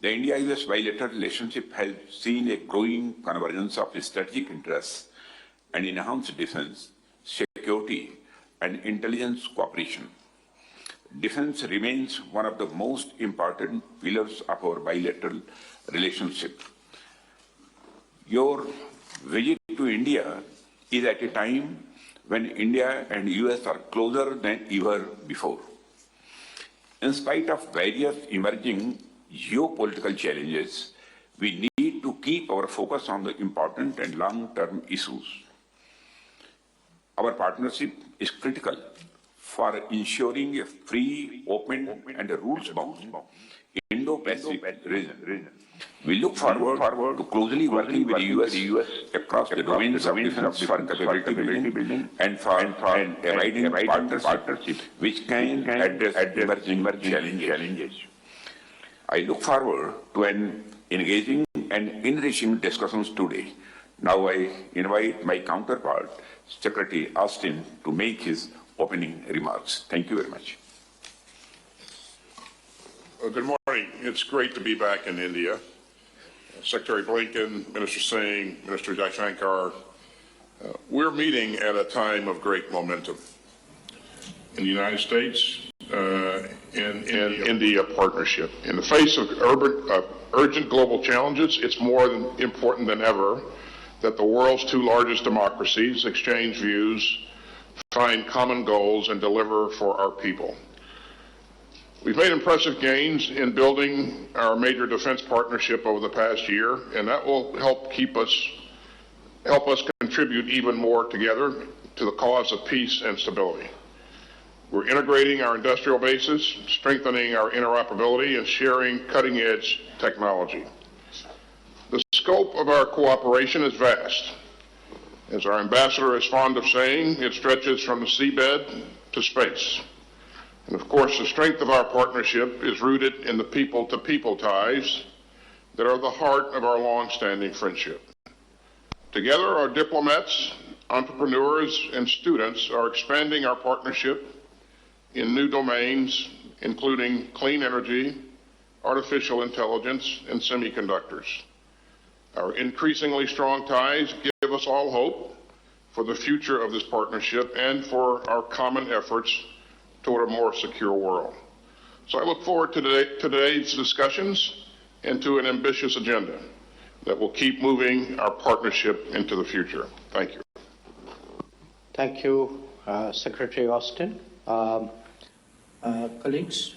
The India-US bilateral relationship has seen a growing convergence of strategic interests and enhanced defense, security, and intelligence cooperation. Defense remains one of the most important pillars of our bilateral relationship. Your visit to India is at a time when India and US are closer than ever before. In spite of various emerging geopolitical challenges, we need to keep our focus on the important and long-term issues. Our partnership is critical for ensuring a free, open, and rules-bound Indo-Pacific region. We look forward to closely working with the US across the domains of defense for capability building and for a riding partnership which can address emerging challenges. I look forward to engaging and enriching discussions today. Now I invite my counterpart, Secretary Austin, to make his opening remarks. Thank you very much. Well, good morning. It's great to be back in India. Secretary Blinken, Minister Singh, Minister Jaishankar, we're meeting at a time of great momentum. In the United States, and India partnership. In the face of urgent global challenges, it's more important than ever that the world's two largest democracies exchange views, find common goals, and deliver for our people. We've made impressive gains in building our major defense partnership over the past year, and that will help us contribute even more together to the cause of peace and stability. We're integrating our industrial bases, strengthening our interoperability, and sharing cutting-edge technology. The scope of our cooperation is vast. As our ambassador is fond of saying, it stretches from the seabed to space. And of course, the strength of our partnership is rooted in the people-to-people ties that are the heart of our long-standing friendship. Together, our diplomats, entrepreneurs, and students are expanding our partnership in new domains, including clean energy, artificial intelligence, and semiconductors. Our increasingly strong ties give us all hope for the future of this partnership and for our common efforts toward a more secure world. So I look forward to today's discussions and to an ambitious agenda that will keep moving our partnership into the future. Thank you. Thank you, Secretary Austin. Colleagues,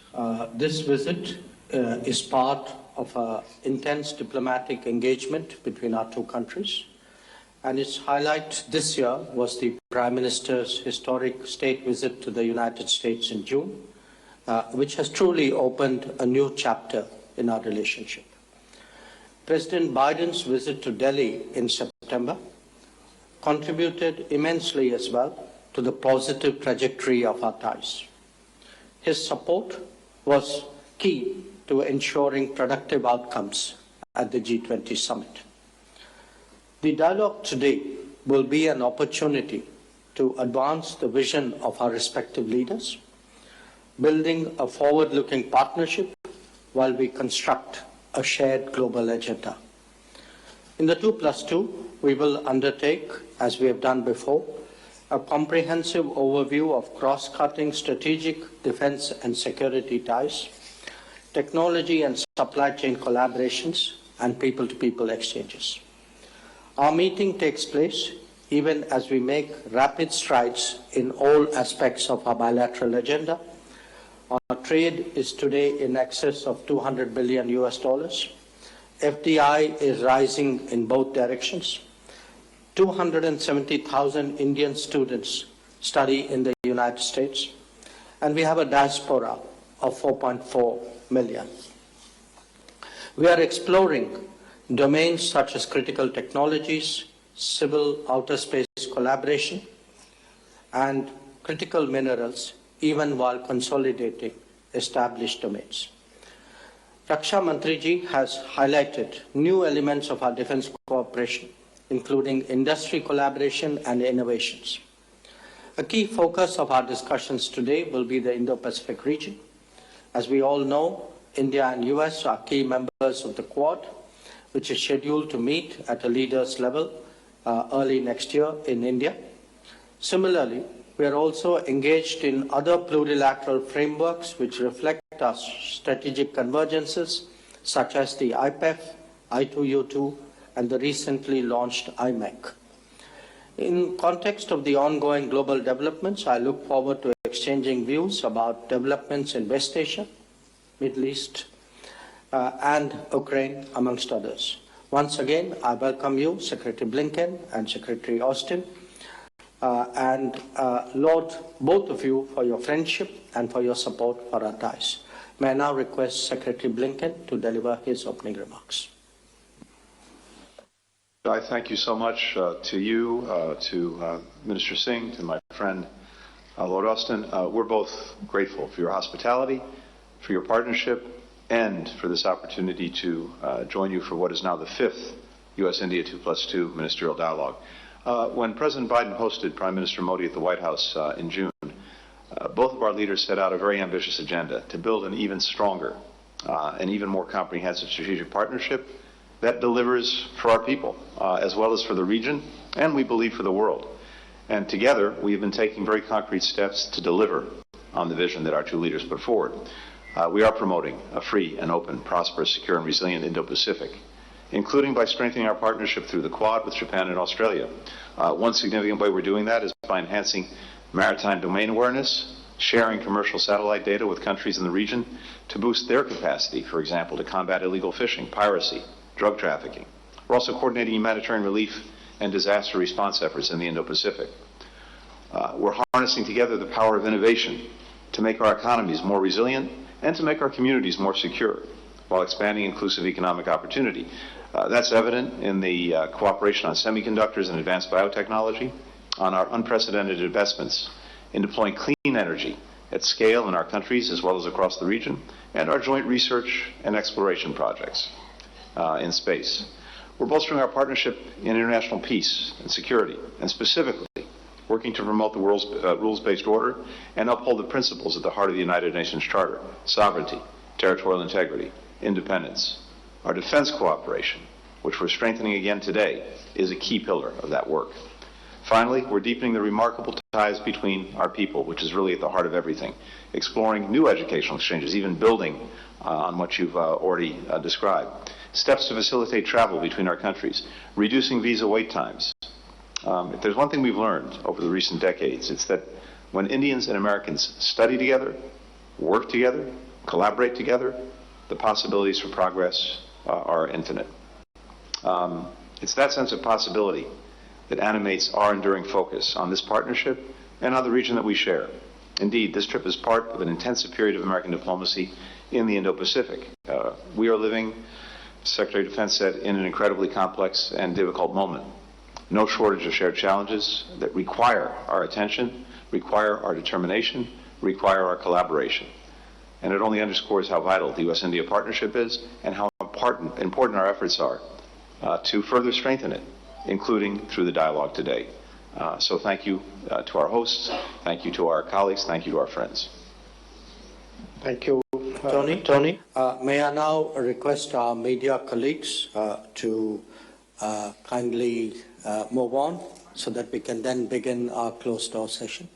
this visit is part of an intense diplomatic engagement between our two countries, and its highlight this year was the Prime Minister's historic state visit to the United States in June, which has truly opened a new chapter in our relationship. President Biden's visit to Delhi in September contributed immensely as well to the positive trajectory of our ties. His support was key to ensuring productive outcomes at the G20 summit. The dialogue today will be an opportunity to advance the vision of our respective leaders, building a forward-looking partnership while we construct a shared global agenda. In the 2+2, we will undertake, as we have done before, a comprehensive overview of cross-cutting strategic defense and security ties, technology and supply chain collaborations, and people-to-people exchanges. Our meeting takes place even as we make rapid strides in all aspects of our bilateral agenda. Our trade is today in excess of $200 billion. FDI is rising in both directions. 270,000 Indian students study in the United States, and we have a diaspora of 4.4 million. We are exploring domains such as critical technologies, civil outer space collaboration, and critical minerals, even while consolidating established domains. Raksha Mantriji has highlighted new elements of our defense cooperation, including industry collaboration and innovations. A key focus of our discussions today will be the Indo-Pacific region. As we all know, India and US are key members of the Quad, which is scheduled to meet at a leaders level early next year in India. Similarly, we are also engaged in other plurilateral frameworks which reflect our strategic convergences, such as the IPEF, I2U2, and the recently launched IMEC. In context of the ongoing global developments, I look forward to exchanging views about developments in West Asia, Middle East, and Ukraine, amongst others. Once again, I welcome you, Secretary Blinken and Secretary Austin, and laud both of you for your friendship and for your support for our ties. May I now request Secretary Blinken to deliver his opening remarks. I thank you so much to you, to Minister Singh, to my friend Lord Austin. We're both grateful for your hospitality, for your partnership, and for this opportunity to join you for what is now the 5th U.S.-India 2+2 ministerial dialogue. When President Biden hosted Prime Minister Modi at the White House in June, both of our leaders set out a very ambitious agenda to build an even stronger and even more comprehensive strategic partnership that delivers for our people, as well as for the region, and we believe for the world. And together, we have been taking very concrete steps to deliver on the vision that our two leaders put forward. We are promoting a free and open, prosperous, secure, and resilient Indo-Pacific, including by strengthening our partnership through the Quad with Japan and Australia. One significant way we're doing that is by enhancing maritime domain awareness, sharing commercial satellite data with countries in the region to boost their capacity, for example, to combat illegal fishing, piracy, drug trafficking. We're also coordinating humanitarian relief and disaster response efforts in the Indo-Pacific. We're harnessing together the power of innovation to make our economies more resilient and to make our communities more secure while expanding inclusive economic opportunity. That's evident in the cooperation on semiconductors and advanced biotechnology, on our unprecedented investments in deploying clean energy at scale in our countries as well as across the region, and our joint research and exploration projects in space. We're bolstering our partnership in international peace and security, and specifically working to promote the world's rules-based order and uphold the principles at the heart of the United Nations Charter: sovereignty, territorial integrity, independence. Our defense cooperation, which we're strengthening again today, is a key pillar of that work. Finally, we're deepening the remarkable ties between our people, which is really at the heart of everything, exploring new educational exchanges, even building on what you've already described. Steps to facilitate travel between our countries, reducing visa wait times. If there's one thing we've learned over the recent decades, it's that when Indians and Americans study together, work together, collaborate together, the possibilities for progress are infinite. It's that sense of possibility that animates our enduring focus on this partnership and on the region that we share. Indeed, this trip is part of an intensive period of American diplomacy in the Indo-Pacific. We are living, Secretary of Defense said, in an incredibly complex and difficult moment. No shortage of shared challenges that require our attention, require our determination, require our collaboration. And it only underscores how vital the U.S.-India partnership is and how important our efforts are to further strengthen it, including through the dialogue today. So thank you to our hosts, thank you to our colleagues, thank you to our friends. Thank you, Tony. May I now request our media colleagues to kindly move on so that we can then begin our closed-door session.